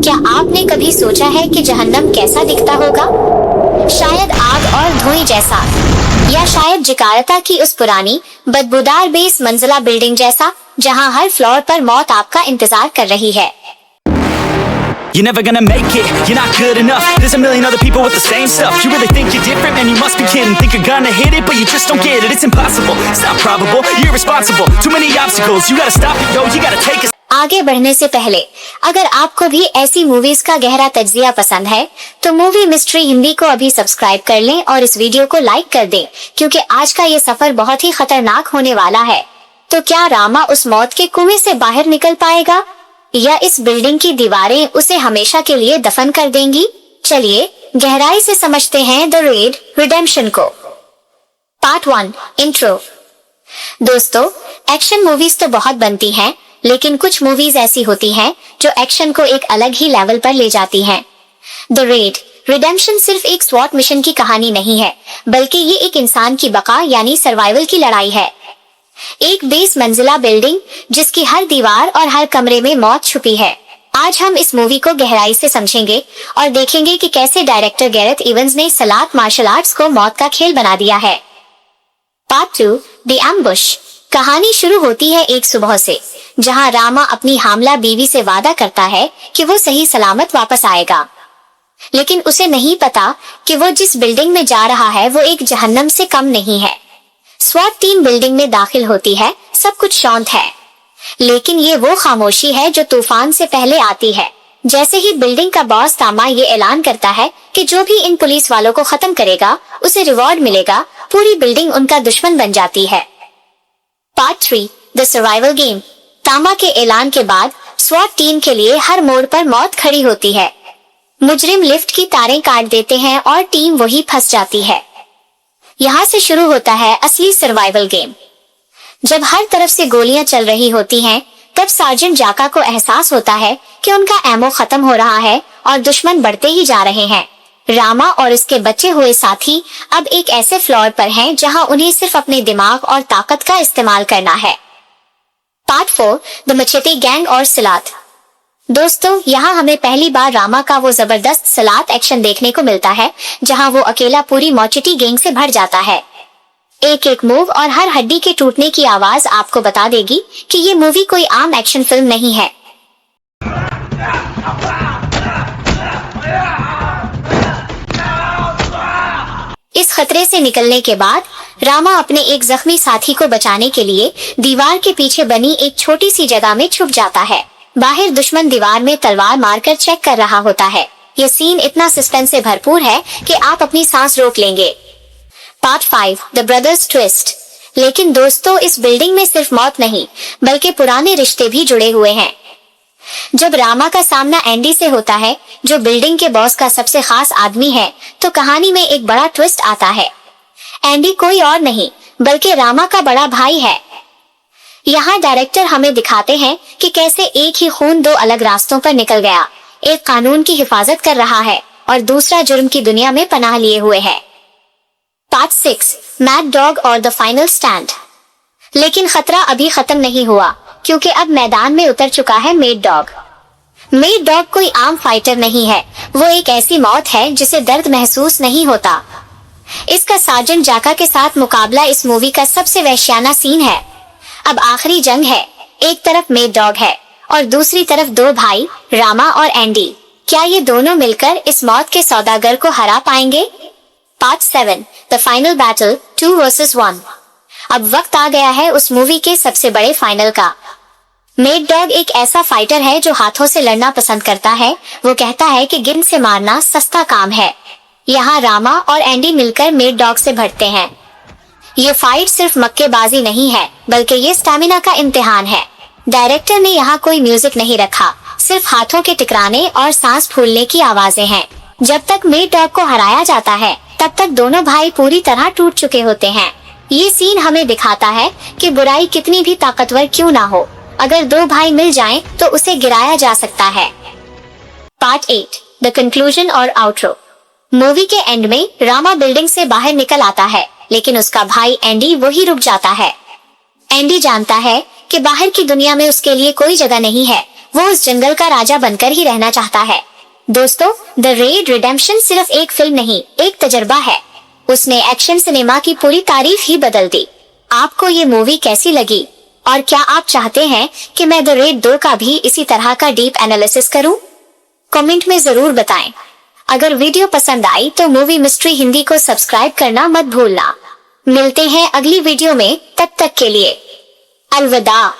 क्या आपने कभी सोचा है कि जहन्नम कैसा दिखता होगा? शायद आग और धुएं जैसा, या शायद जकार्ता की उस पुरानी बदबूदार 20 मंजिला बिल्डिंग जैसा, जहां हर फ्लोर पर मौत आपका इंतजार कर रही है। You're never gonna make it, you're not good enough. There's a million other people with the same stuff. You really think you're different, man, you must be kidding. Think you're gonna hit it, but you just don't get it. It's impossible, it's not probable, you're irresponsible. Too many obstacles, you gotta stop it, yo, you gotta take a... आगे बढ़ने से पहले अगर आपको भी ऐसी movies का गहरा तज्जिया पसंद है तो मूवी मिस्ट्री हिंदी को अभी सब्सक्राइब कर लें और इस वीडियो को लाइक कर दें, क्योंकि आज का ये सफर बहुत ही खतरनाक होने वाला है। तो क्या रामा उस मौत के कुएं से बाहर निकल पाएगा, या इस बिल्डिंग की दीवारें उसे हमेशा के लिए दफन कर देंगी? चलिए गहराई से समझते हैं द रेड रिडेम्पशन को। Part 1, intro. दोस्तों, एक्शन मूवीज तो बहुत बनती हैं, लेकिन कुछ मूवीज ऐसी होती हैं जो एक्शन को एक अलग ही लेवल पर ले जाती हैं। द रेड रिडेम्पशन सिर्फ एक स्वॉट मिशन की कहानी नहीं है, बल्कि ये एक इंसान की बका यानी सर्वाइवल की लड़ाई है। एक 20 मंजिला बिल्डिंग जिसकी हर दीवार और हर कमरे में मौत छुपी है। आज हम इस मूवी को गहराई से समझेंगे और देखेंगे कि कैसे डायरेक्टर गैरेथ इवंस ने सलात मार्शल आर्ट्स को मौत का खेल बना दिया है। Part 2, the ambush. कहानी शुरू होती है एक सुबह से, जहां रामा अपनी हामला बीवी से वादा करता है कि वो सही सलामत वापस आएगा। लेकिन उसे नहीं पता कि वो जिस बिल्डिंग में जा रहा है वो एक जहन्नम से कम नहीं है। स्वॉट टीम बिल्डिंग में दाखिल होती है, सब कुछ शांत है, लेकिन ये वो खामोशी है जो तूफान से पहले आती है। जैसे ही बिल्डिंग का बॉस तामा ये ऐलान करता है कि जो भी इन पुलिस वालों को खत्म करेगा उसे रिवॉर्ड मिलेगा, पूरी बिल्डिंग उनका दुश्मन बन जाती है। Part 3, the survival game. तामा के ऐलान के बाद स्वॉट टीम के लिए हर मोड़ पर मौत खड़ी होती है। मुजरिम लिफ्ट की तारें काट देते हैं और टीम वही फंस जाती है। यहाँ से शुरू होता है असली सर्वाइवल गेम। जब हर तरफ से गोलियां चल रही होती हैं, तब सार्जेंट जाका को एहसास होता है कि उनका एमो खत्म हो रहा है और दुश्मन बढ़ते ही जा रहे हैं। रामा और उसके बचे हुए साथी अब एक ऐसे फ्लोर पर हैं जहां उन्हें सिर्फ अपने दिमाग और ताकत का इस्तेमाल करना है। पार्ट 4, द मचेते गैंग और सलात। दोस्तों, यहाँ हमें पहली बार रामा का वो जबरदस्त सलात एक्शन देखने को मिलता है, जहाँ वो अकेला पूरी मचेते गैंग से भर जाता है। एक एक मूव और हर हड्डी के टूटने की आवाज आपको बता देगी कि ये मूवी कोई आम एक्शन फिल्म नहीं है। इस खतरे से निकलने के बाद रामा अपने एक जख्मी साथी को बचाने के लिए दीवार के पीछे बनी एक छोटी सी जगह में छुप जाता है। बाहर दुश्मन दीवार में तलवार मारकर चेक कर रहा होता है। यह सीन इतना सस्पेंस से भरपूर है कि आप अपनी सांस रोक लेंगे। Part 5, the brothers twist. लेकिन दोस्तों, इस बिल्डिंग में सिर्फ मौत नहीं, बल्कि पुराने रिश्ते भी जुड़े हुए हैं। जब रामा का सामना एंडी से होता है, जो बिल्डिंग के बॉस का सबसे खास आदमी है, तो कहानी में एक बड़ा ट्विस्ट आता है। एंडी कोई और नहीं बल्कि रामा का बड़ा भाई है। यहाँ डायरेक्टर हमें दिखाते हैं कि कैसे एक ही खून दो अलग रास्तों पर निकल गया। एक कानून की हिफाजत कर रहा है और दूसरा जुर्म की दुनिया में पनाह लिए हुए है। पार्ट 6, मैड डॉग और द फाइनल स्टैंड। लेकिन खतरा अभी खत्म नहीं हुआ, क्योंकि अब मैदान में उतर चुका है मेड डॉग। मेड डॉग कोई आम फाइटर नहीं है, वो एक ऐसी मौत है जिसे दर्द महसूस नहीं होता। इसका सार्जेंट जाका के साथ मुकाबला इस मूवी का सबसे वहशियाना सीन है। अब आखिरी जंग है, एक तरफ मेड डॉग है और दूसरी तरफ दो भाई रामा और एंडी। क्या ये दोनों मिलकर इस मौत के सौदागर को हरा पाएंगे? Part 7, the final battle 2 versus 1। अब वक्त आ गया है उस मूवी के सबसे बड़े फाइनल का। मेड डॉग एक ऐसा फाइटर है जो हाथों से लड़ना पसंद करता है। वो कहता है कि गेंद से मारना सस्ता काम है। यहाँ रामा और एंडी मिलकर मेड डॉग से भिड़ते हैं। ये फाइट सिर्फ मक्केबाजी नहीं है, बल्कि ये स्टैमिना का इम्तिहान है। डायरेक्टर ने यहाँ कोई म्यूजिक नहीं रखा, सिर्फ हाथों के टकराने और सांस फूलने की आवाजें हैं। जब तक मेड डॉग को हराया जाता है, तब तक दोनों भाई पूरी तरह टूट चुके होते हैं। ये सीन हमें दिखाता है कि बुराई कितनी भी ताकतवर क्यों ना हो, अगर दो भाई मिल जाएं, तो उसे गिराया जा सकता है। पार्ट 8, द कंक्लूजन और आउट्रो। मूवी के एंड में रामा बिल्डिंग से बाहर निकल आता है, लेकिन उसका भाई एंडी वही रुक जाता है। एंडी जानता है कि बाहर की दुनिया में उसके लिए कोई जगह नहीं है, वो उस जंगल का राजा बनकर ही रहना चाहता है। दोस्तों, द रेड रिडेम्पशन सिर्फ एक फिल्म नहीं, एक तजुर्बा है। उसने एक्शन सिनेमा की पूरी तारीफ ही बदल दी। आपको ये मूवी कैसी लगी और क्या आप चाहते हैं कि मैं द रेड 2 का भी इसी तरह का डीप एनालिसिस करूं? कमेंट में जरूर बताएं। अगर वीडियो पसंद आई तो मूवी मिस्ट्री हिंदी को सब्सक्राइब करना मत भूलना। मिलते हैं अगली वीडियो में, तब तक के लिए अलविदा।